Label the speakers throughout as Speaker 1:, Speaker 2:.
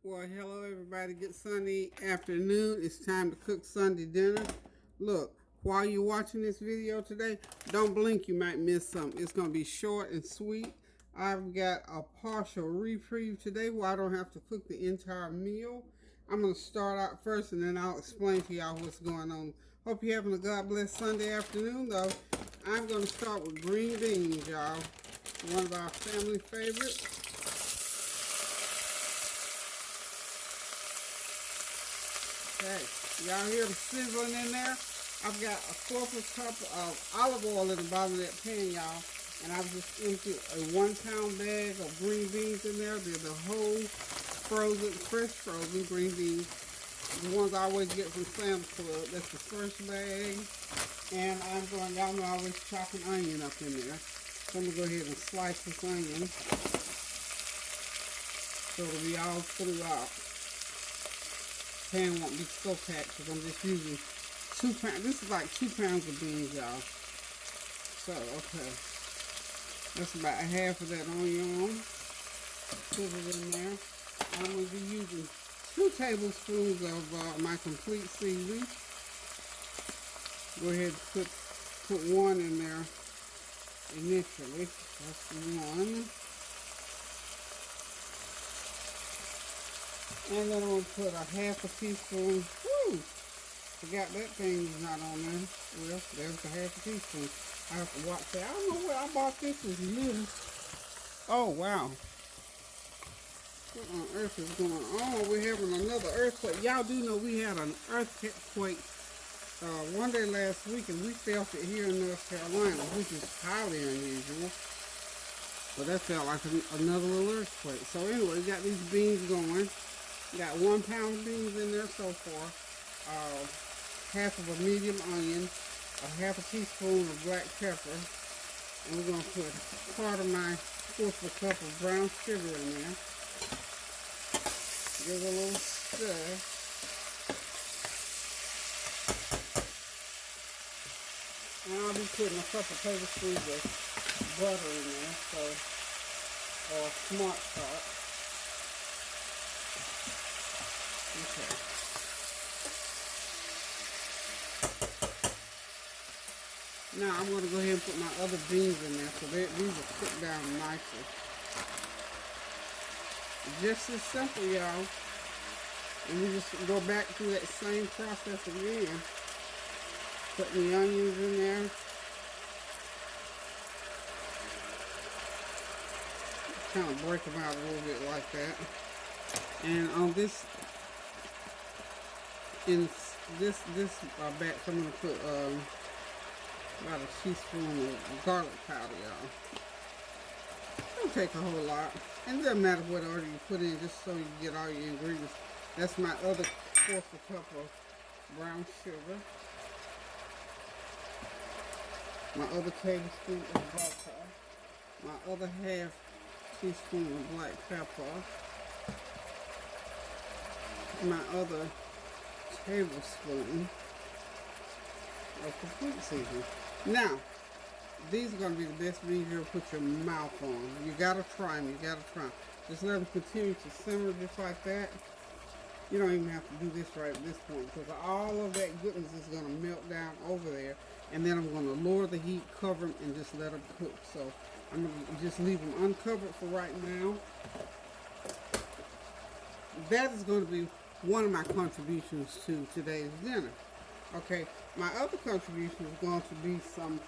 Speaker 1: Well, hello everybody. Good Sunday afternoon. It's time to cook Sunday dinner. Look, while you're watching this video today, don't blink, you might miss something. It's going to be short and sweet. I've got a partial reprieve today where I don't have to cook the entire meal. I'm going to start out first and then I'll explain to y'all what's going on. Hope you're having a God bless Sunday afternoon though. I'm going to start with green beans, y'all. One of our family favorites. Okay, y'all hear the sizzling in there? I've got a fourth of a cup of olive oil in the bottom of that pan, y'all. And I've just emptied a 1 pound bag of green beans in there. They're the whole frozen, fresh frozen green beans. The ones I always get from Sam's Club. That's the first bag. And I'm going, y'all know I always chop an onion up in there. So I'm going to go ahead and slice this onion so it'll be all throughout. Pan won't be so packed because I'm just using 2 pounds. This is like 2 pounds of beans, y'all. So, okay. That's about half of that onion. Put it in there. I'm going to be using 2 tablespoons of my complete seasoning. Go ahead and put 1 in there initially. That's 1. And then I'm going to put a half a teaspoon. Woo! Forgot that thing's not on there. Well, there's a half a teaspoon. I have to watch that. I don't know where I bought this. It's new. Oh, wow. What on earth is going on? We're having another earthquake. Y'all do know we had an earthquake one day last week, and we felt it here in North Carolina, which is highly unusual. But that felt like another little earthquake. So anyway, we got these beans going. Got 1 pound of beans in there so far. Half of a medium onion, a half a teaspoon of black pepper, and we're going to put part of my fourth of a cup of brown sugar in there. Give it a little stir. And I'll be putting a couple tablespoons of butter in there, or smart salt. Okay. Now I'm going to go ahead and put my other beans in there so these will cook down nicely. Just as simple, y'all. And we just go back through that same process again. Putting the onions in there. Kind of break them out a little bit like that. And on this, in this batch, I'm going to put about a teaspoon of garlic powder, y'all. Don't take a whole lot. And it doesn't matter what order you put in, just so you get all your ingredients. That's my other fourth of a cup of brown sugar. My other tablespoon of butter. My other half teaspoon of black pepper. My other tablespoon of complete seasoning. Now, these are going to be the best beans you'll put your mouth on. You got to try them. You got to try them. Just let them continue to simmer just like that. You don't even have to do this right at this point because all of that goodness is going to melt down over there. And then I'm going to lower the heat, cover them, and just let them cook. So I'm going to just leave them uncovered for right now. That is going to be one of my contributions to today's dinner. Okay, my other contribution is going to be some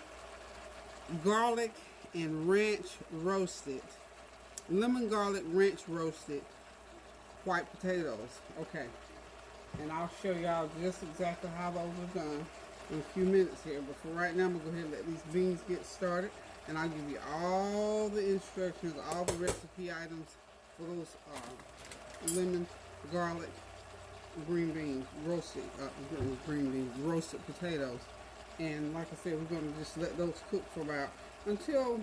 Speaker 1: garlic and ranch roasted, lemon garlic ranch roasted white potatoes. Okay, and I'll show y'all just exactly how those are done in a few minutes here. But for right now, I'm going to go ahead and let these beans get started. And I'll give you all the instructions, all the recipe items for those lemon, garlic, green beans, roasted potatoes. And like I said, we're going to just let those cook for about until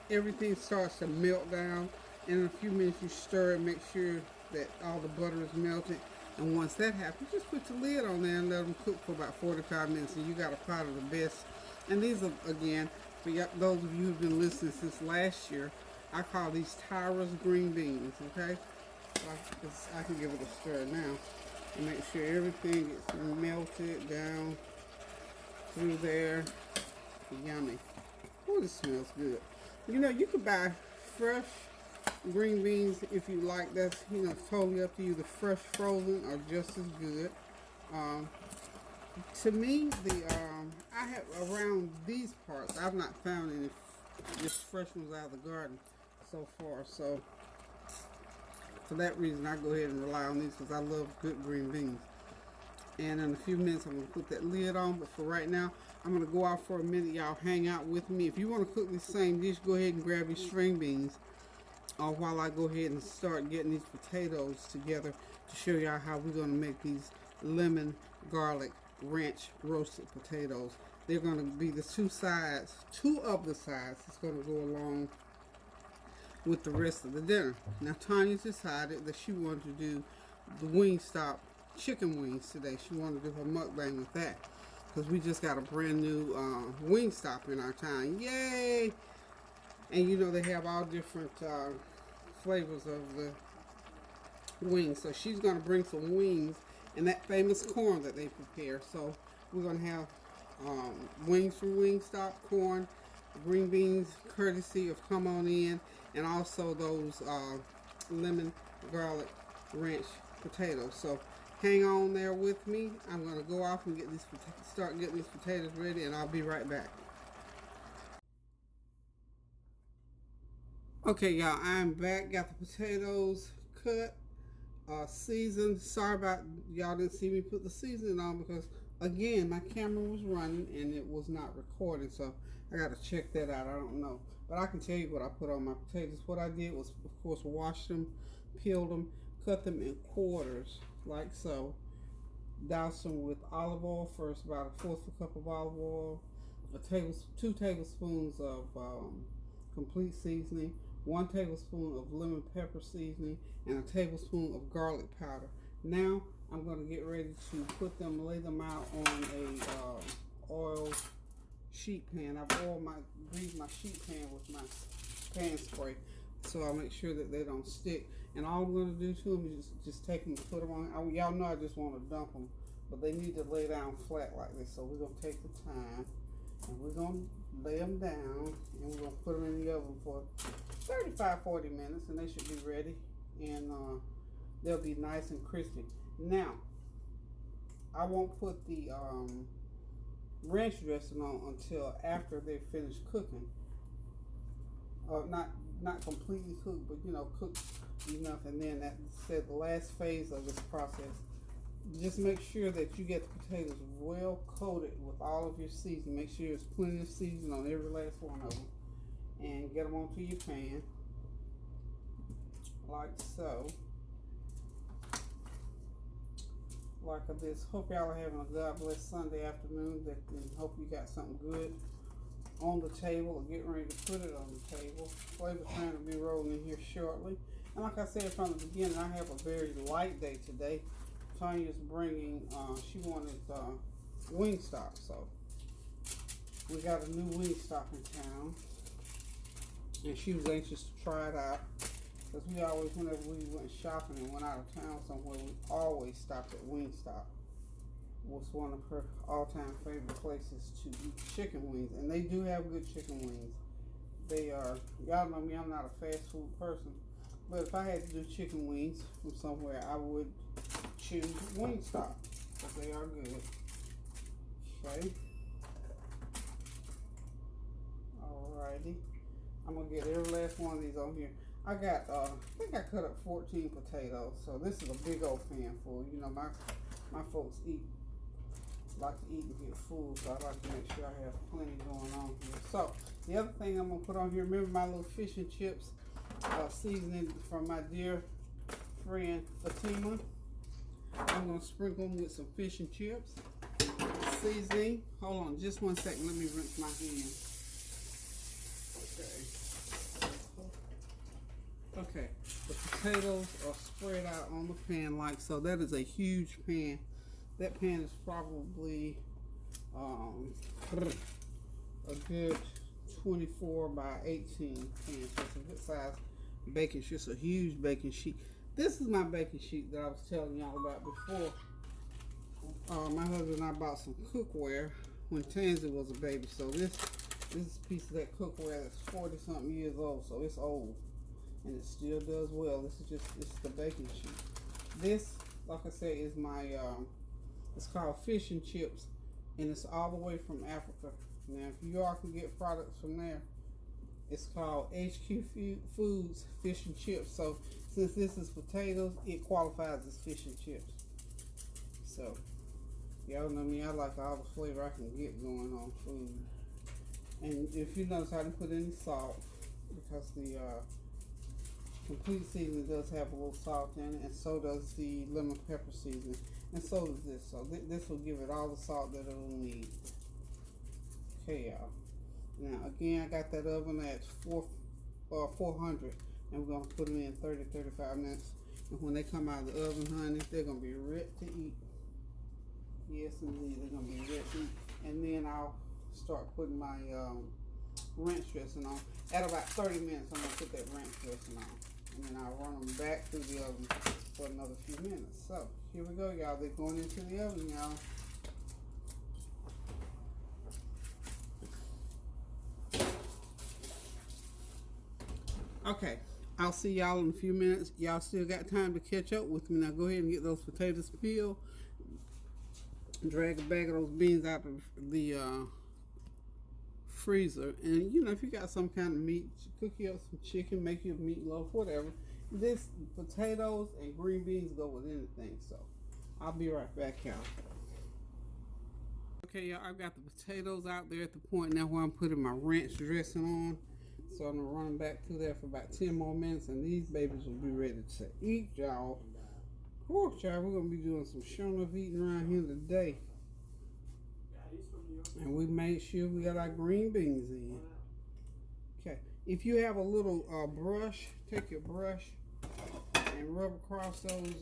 Speaker 1: everything starts to melt down. And in a few minutes you stir it, make sure that all the butter is melted. And once that happens, just put your lid on there and let them cook for about 45 minutes. And you got a pot of the best. And these are, again, for those of you who've been listening since last year, I call these Tyra's green beans, okay? I can give it a stir now and make sure everything gets melted down through there. Yummy. Oh, this smells good. You know, you could buy fresh green beans if you like. That's, you know, totally up to you. The fresh frozen are just as good. To me, I have around these parts, I've not found any just fresh ones out of the garden so far. So for that reason, I go ahead and rely on these because I love good green beans. And in a few minutes, I'm going to put that lid on. But for right now, I'm going to go out for a minute. Y'all hang out with me. If you want to cook this same dish, go ahead and grab your string beans while I go ahead and start getting these potatoes together to show y'all how we're going to make these lemon garlic ranch roasted potatoes. They're going to be the two of the sides that's going to go along with the rest of the dinner. Now, Tonya's decided that she wanted to do the Wingstop chicken wings today. She wanted to do her mukbang with that because we just got a brand new Wingstop in our town. Yay! And you know they have all different flavors of the wings. So she's going to bring some wings and that famous corn that they prepare. So we're going to have wings from Wingstop, corn, green beans, courtesy of Come On In, and also those lemon garlic ranch potatoes. So hang on there with me. I'm going to go off and start getting these potatoes ready, and I'll be right back. Okay, y'all, I'm back. Got the potatoes cut, seasoned. Sorry about y'all didn't see me put the seasoning on because, again, my camera was running and it was not recording. So I got to check that out. I don't know. But I can tell you what I put on my potatoes. What I did was, of course, wash them, peeled them, cut them in quarters like so. Douse them with olive oil first, about a 1/4 cup of olive oil, 2 tablespoons of complete seasoning, 1 tablespoon of lemon pepper seasoning, and a tablespoon of garlic powder. Now I'm going to get ready to lay them out on a oil sheet pan. I've greased my sheet pan with my pan spray, so I'll make sure that they don't stick. And all I'm going to do to them is just take them and put them on. Y'all know I just want to dump them, but they need to lay down flat like this. So we're going to take the time and we're going to lay them down and we're going to put them in the oven for 35-40 minutes, and they should be ready, and they'll be nice and crispy. Now, I won't put the ranch dressing on until after they're finished cooking. Not completely cooked, but you know, cooked enough. And then the last phase of this process, just make sure that you get the potatoes well coated with all of your seasoning. Make sure there's plenty of seasoning on every last one of them, and get them onto your pan like so. Like this. Hope y'all are having a God bless Sunday afternoon. And hope you got something good on the table or getting ready to put it on the table. Flavor's trying to be rolling in here shortly. And like I said from the beginning, I have a very light day today. Tonya's bringing, she wanted Wingstop, so we got a new Wingstop in town, and she was anxious to try it out. Because we always, whenever we went shopping and went out of town somewhere, we always stopped at Wingstop. It was one of her all-time favorite places to eat chicken wings. And they do have good chicken wings. They are, y'all know me, I'm not a fast food person. But if I had to do chicken wings from somewhere, I would choose Wingstop. Because they are good. Okay. Alrighty. I'm going to get every last one of these on here. I got, I think I cut up 14 potatoes, so this is a big old pan full. You know, my folks like to eat and get full, so I like to make sure I have plenty going on here. So, the other thing I'm going to put on here, remember my little fish and chips seasoning from my dear friend Fatima. I'm going to sprinkle them with some fish and chips seasoning. Hold on just one second, let me rinse my hands. Okay, the potatoes are spread out on the pan like so. That is a huge pan. That pan is probably a good 24 by 18 pan. So it's a good size baking sheet. It's a huge baking sheet. This is my baking sheet that I was telling y'all about before. My husband and I bought some cookware when Tansy was a baby. So this is a piece of that cookware that's 40-something years old. So it's old. And it still does well. This is the baking sheet. This, like I said, is my, it's called fish and chips. And it's all the way from Africa. Now, if you all can get products from there, it's called HQ Foods Fish and Chips. So, since this is potatoes, it qualifies as fish and chips. So, y'all know me, I like all the flavor I can get going on food. And if you notice, I didn't put any salt because the complete seasoning does have a little salt in it, and so does the lemon pepper seasoning, and so does this. So this will give it all the salt that it'll need. Okay, y'all. Now again, I got that oven at 400, and we're gonna put them in 30-35 minutes. And when they come out of the oven, honey, they're gonna be ready to eat. Yes, indeed, they're gonna be ready to eat. And then I'll start putting my ranch dressing on. At about 30 minutes, I'm gonna put that ranch dressing on. And then I'll run them back through the oven for another few minutes. So, here we go, y'all. They're going into the oven, y'all. Okay, I'll see y'all in a few minutes. Y'all still got time to catch up with me. Now, go ahead and get those potatoes peeled. Drag a bag of those beans out of the freezer, and you know, if you got some kind of meat, cook you up some chicken, make you a meatloaf, whatever. This potatoes and green beans go with anything. So I'll be right back, y'all. Okay, y'all, I've got the potatoes out there at the point now where I'm putting my ranch dressing on. So I'm gonna run them back through there for about 10 more minutes, and these babies will be ready to eat, y'all. Whew, y'all, we're gonna be doing some showing of eating around here today. And we made sure we got our green beans in. Okay, if you have a little brush, take your brush and rub across those.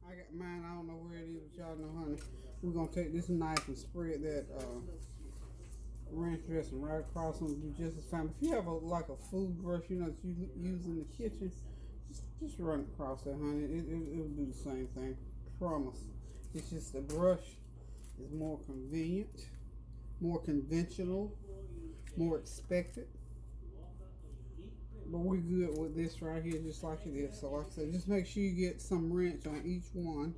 Speaker 1: I got mine, I don't know where it is, but y'all know, honey. We're gonna take this knife and spread that ranch dressing right across them, do just as fine. If you have like a food brush, you know, that you use in the kitchen, just run across that, honey. It'll do the same thing. Promise. It's just the brush is more convenient, more conventional, more expected. But we're good with this right here, just like it is. So like I said, just make sure you get some ranch on each one.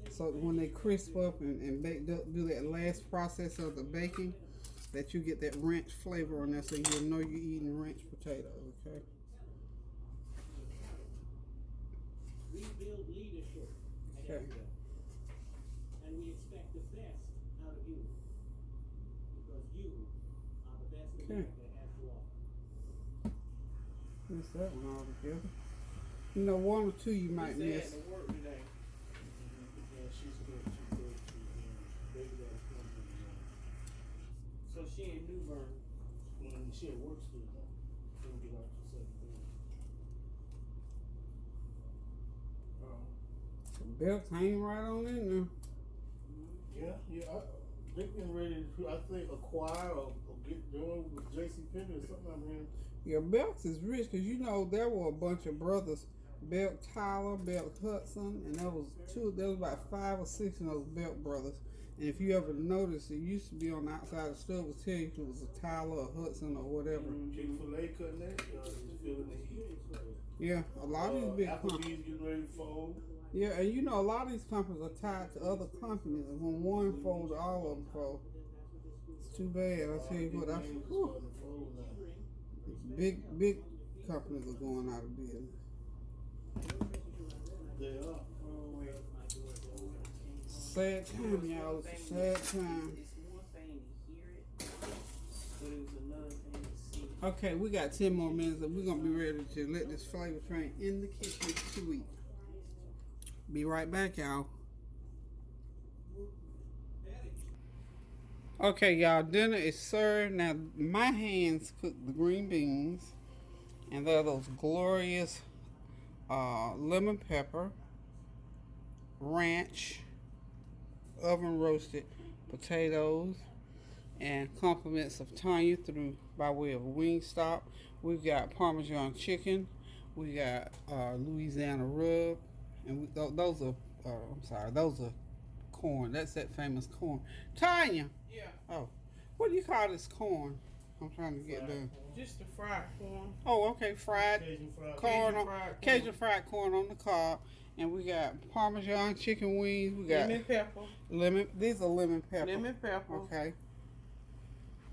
Speaker 1: So when they crisp up and bake, do that last process of the baking, that you get that ranch flavor on there, so you'll know you're eating ranch potatoes, okay?
Speaker 2: We build leadership at everywhere. And we expect the best out of you. Because you are the best America has to offer.
Speaker 1: What's that one all together? You know, one or two you might miss.
Speaker 2: The work today. Yeah, she's good. Baby dad's coming. So she in New Bern. When she at work still, huh? It'll be like 7:30.
Speaker 1: Belts hang right on in
Speaker 3: there. Yeah. They've been ready to, I think, acquire or get doing with JCPenney or something. I mean,
Speaker 1: yeah, Belts is rich because you know there were a bunch of brothers, Belt Tyler, Belt Hudson, and there was about 5 or 6 of those Belt brothers. And if you ever noticed, it used to be on the outside of the store would tell you if it was a Tyler or Hudson or whatever.
Speaker 3: Chick-fil-A cutting that, just feeling the heat.
Speaker 1: Yeah, a lot of these big
Speaker 3: companies getting ready to fold.
Speaker 1: Yeah, and you know a lot of these companies are tied to other companies, and when one folds, all of them fold. It's too bad. I tell you what, big companies are going out of business.
Speaker 3: They are.
Speaker 1: Sad time, y'all. It's a sad time.
Speaker 2: It's one thing to hear it, but it was another thing to see it.
Speaker 1: Okay, we got 10 more minutes, and we're gonna be ready to let this flavor train in the kitchen to eat. Be right back, y'all. Okay, y'all, dinner is served. Now, my hands cooked the green beans, and they're those glorious lemon pepper, ranch, oven roasted potatoes, and compliments of Tonya through by way of Wingstop. We've got Parmesan chicken. We got Louisiana rub, and those are I'm sorry, those are corn. That's that famous corn. Tonya.
Speaker 4: Yeah.
Speaker 1: Oh, what do you call this corn? I'm trying to get the.
Speaker 4: Just the fried corn.
Speaker 1: Oh, okay, fried
Speaker 3: Cajun fried
Speaker 1: corn,
Speaker 4: Cajun fried corn.
Speaker 1: Cajun fried corn on the cob, and we got Parmesan chicken wings. We got
Speaker 4: Lemon pepper.
Speaker 1: lemon. These are lemon pepper.
Speaker 4: Lemon pepper.
Speaker 1: Okay.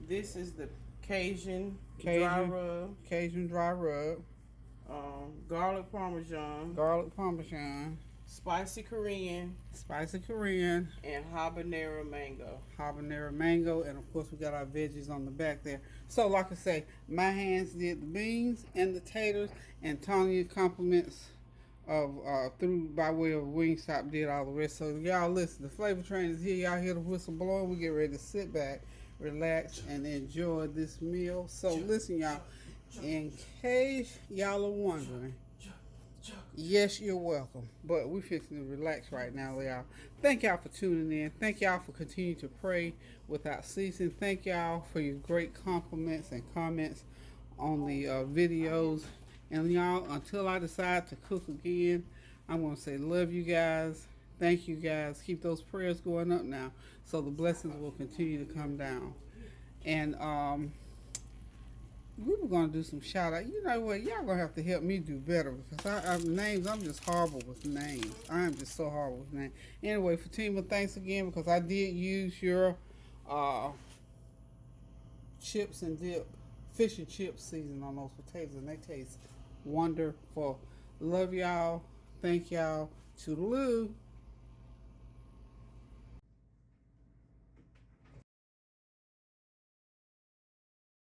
Speaker 4: This is the Cajun dry
Speaker 1: Cajun.
Speaker 4: rub.
Speaker 1: Cajun dry rub.
Speaker 4: Garlic parmesan.
Speaker 1: Garlic Parmesan.
Speaker 4: Spicy Korean.
Speaker 1: Spicy Korean.
Speaker 4: And habanero mango.
Speaker 1: Habanero mango, and of course we got our veggies on the back there. So like I say, my hands did the beans and the taters, and Tonya compliments of through by way of Wingstop did all the rest. So y'all listen, the flavor train is here. Y'all hear the whistle blowing. We get ready to sit back, relax, and enjoy this meal. So listen, y'all, in case y'all are wondering, yes, you're welcome. But we're fixing to relax right now, y'all. Thank y'all for tuning in. Thank y'all for continuing to pray without ceasing. Thank y'all for your great compliments and comments on the videos. And y'all, until I decide to cook again, I'm going to say love you guys. Thank you guys. Keep those prayers going up now so the blessings will continue to come down. And we were going to do some shout out. You know what? Y'all going to have to help me do better because I'm just horrible with names. I am just so horrible with names. Anyway, Fatima, thanks again because I did use your chips and dip, fish and chips season on those potatoes, and they taste wonderful. Love y'all. Thank y'all. Toodaloo.